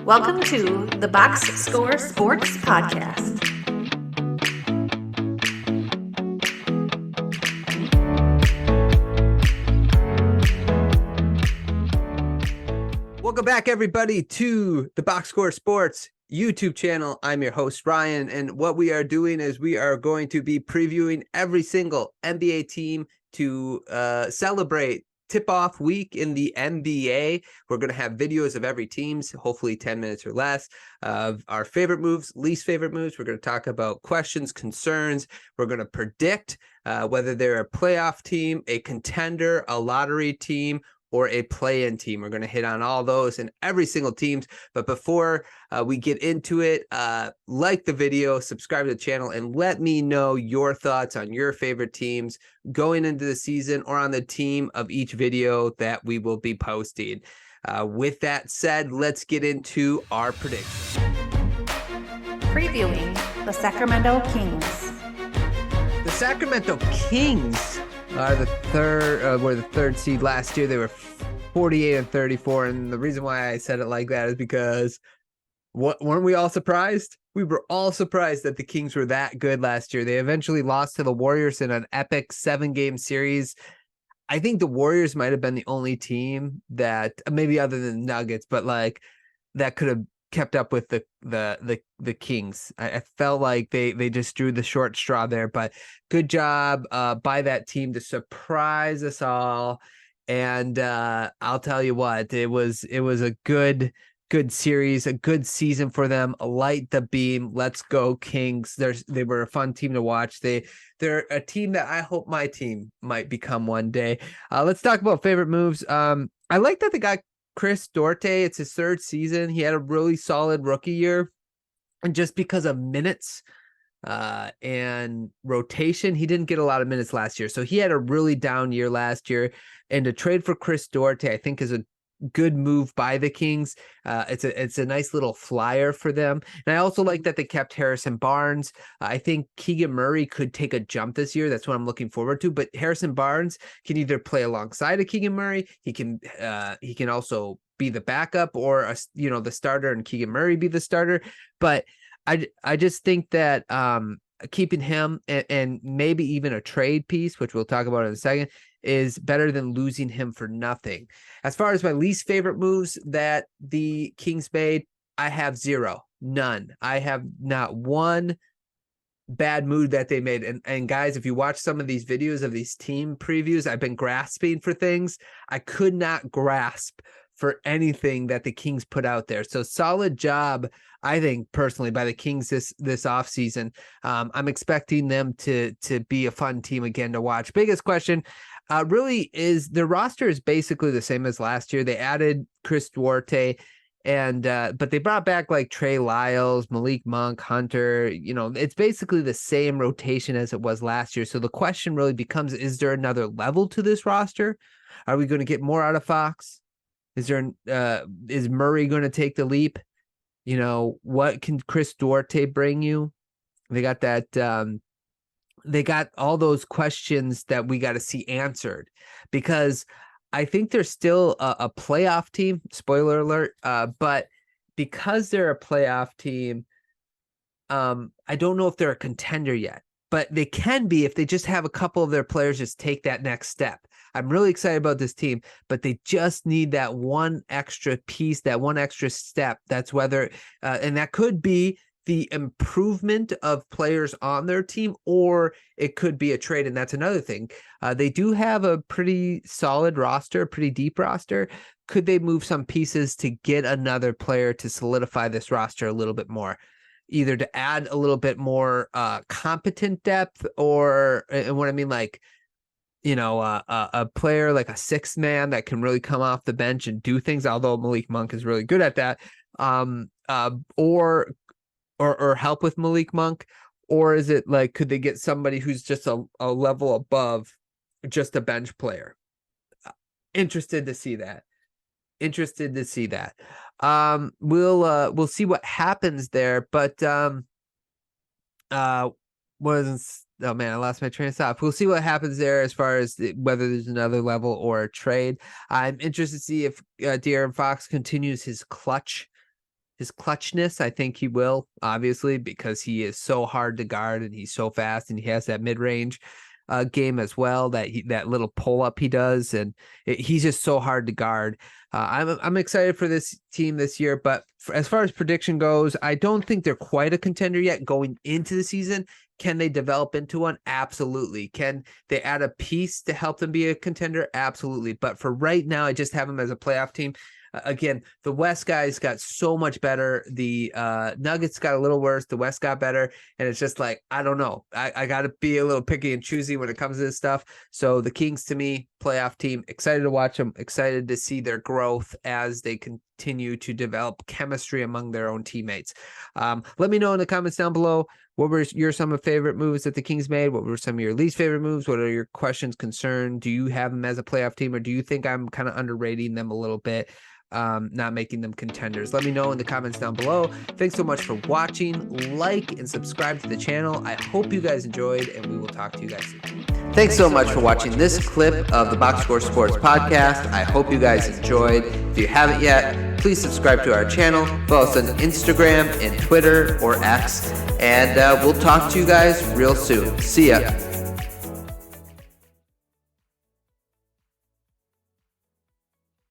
Welcome to the Box Score Sports Podcast. Welcome back, everybody, to the Box Score Sports YouTube channel. I'm your host, Ryan, and what we are doing is we are going to be previewing every single NBA team to celebrate tip-off week in the NBA. We're going to have videos of every team's, hopefully 10 minutes or less, of our favorite moves, least favorite moves. We're going to talk about questions, concerns. We're going to predict whether they're a playoff team, a contender, a lottery team, or a play-in team. We're going to hit on all those and every single teams. But before we get into it, like the video, subscribe to the channel, and let me know your thoughts on your favorite teams going into the season or on the team of each video that we will be posting. With that said, let's get into our predictions. Previewing the Sacramento Kings. The Sacramento Kings are the third seed last year. They were 48-34, and the reason why I said it like that is because weren't we all surprised? We were all surprised that the Kings were that good last year. They eventually lost to the Warriors in an epic 7-game series. I think the Warriors might have been the only team that, maybe other than Nuggets, but like that could have kept up with the Kings. I felt like they just drew the short straw there, but good job by that team to surprise us all. And I'll tell you what, it was a good series, a good season for them. Light the beam. Let's go Kings. They were a fun team to watch. They're a team that I hope my team might become one day. Let's talk about favorite moves. I like that they got Chris Duarte. It's his third season. He had a really solid rookie year, and just because of minutes and rotation, he didn't get a lot of minutes last year. So he had a really down year last year, and to trade for Chris Duarte, I think, is a good move by the Kings. It's a nice little flyer for them. And I also like that they kept Harrison Barnes. I think Keegan Murray could take a jump this year. That's what I'm looking forward to. But Harrison Barnes can either play alongside of Keegan Murray. He can also be the backup, or the starter, and Keegan Murray be the starter. But I just think that keeping him and maybe even a trade piece, which we'll talk about in a second, is better than losing him for nothing. As far as my least favorite moves that the Kings made, I have zero, none. I have not one bad move that they made. And guys, if you watch some of these videos of these team previews, I've been grasping for things. I could not grasp for anything that the Kings put out there. So solid job, I think, personally, by the Kings this offseason. I'm expecting them to be a fun team again to watch. Biggest question really is their roster is basically the same as last year. They added Chris Duarte, and but they brought back like Trey Lyles, Malik Monk, Hunter. It's basically the same rotation as it was last year. So the question really becomes, is there another level to this roster? Are we going to get more out of Fox? Is Murray going to take the leap? What can Chris Duarte bring you? They got that. They got all those questions that we got to see answered, because I think they're still a playoff team. Spoiler alert. But because they're a playoff team, I don't know if they're a contender yet, but they can be if they just have a couple of their players just take that next step. I'm really excited about this team, but they just need that one extra piece, that one extra step. That's whether, and that could be the improvement of players on their team, or it could be a trade. And that's another thing. They do have a pretty solid roster, pretty deep roster. Could they move some pieces to get another player to solidify this roster a little bit more? Either to add a little bit more competent depth, or, and what I mean, like, a player like a sixth man that can really come off the bench and do things, although Malik Monk is really good at that, or help with Malik Monk? Or is it like, could they get somebody who's just a level above just a bench player? Interested to see that. We'll see what happens there, but oh man, I lost my train of thought. We'll see what happens there as far as whether there's another level or a trade. I'm interested to see if De'Aaron Fox continues his clutch his clutchness. I think he will, obviously, because he is so hard to guard and he's so fast and he has that mid-range game as well, that little pull-up he does, and he's just so hard to guard. I'm excited for this team this year, but as far as prediction goes, I don't think they're quite a contender yet going into the season. Can they develop into one? Absolutely. Can they add a piece to help them be a contender? Absolutely. But for right now, I just have them as a playoff team. Again, the West guys got so much better. The Nuggets got a little worse. The West got better. And it's just like, I don't know. I got to be a little picky and choosy when it comes to this stuff. So the Kings, to me, playoff team, excited to watch them, excited to see their growth as they continue to develop chemistry among their own teammates. Let me know in the comments down below, what were some of favorite moves that the Kings made? What were some of your least favorite moves? What are your questions concerned? Do you have them as a playoff team, or do you think I'm kind of underrating them a little bit? Not making them contenders? Let me know in the comments down below. Thanks so much for watching. Like and subscribe to the channel. I hope you guys enjoyed, and we will talk to you guys soon. Thanks so much for watching this clip of the Box Score Sports podcast. I hope you guys enjoyed. If you haven't yet, please subscribe to our channel. Follow us on Instagram and Twitter or X, and we'll talk to you guys real soon. See ya.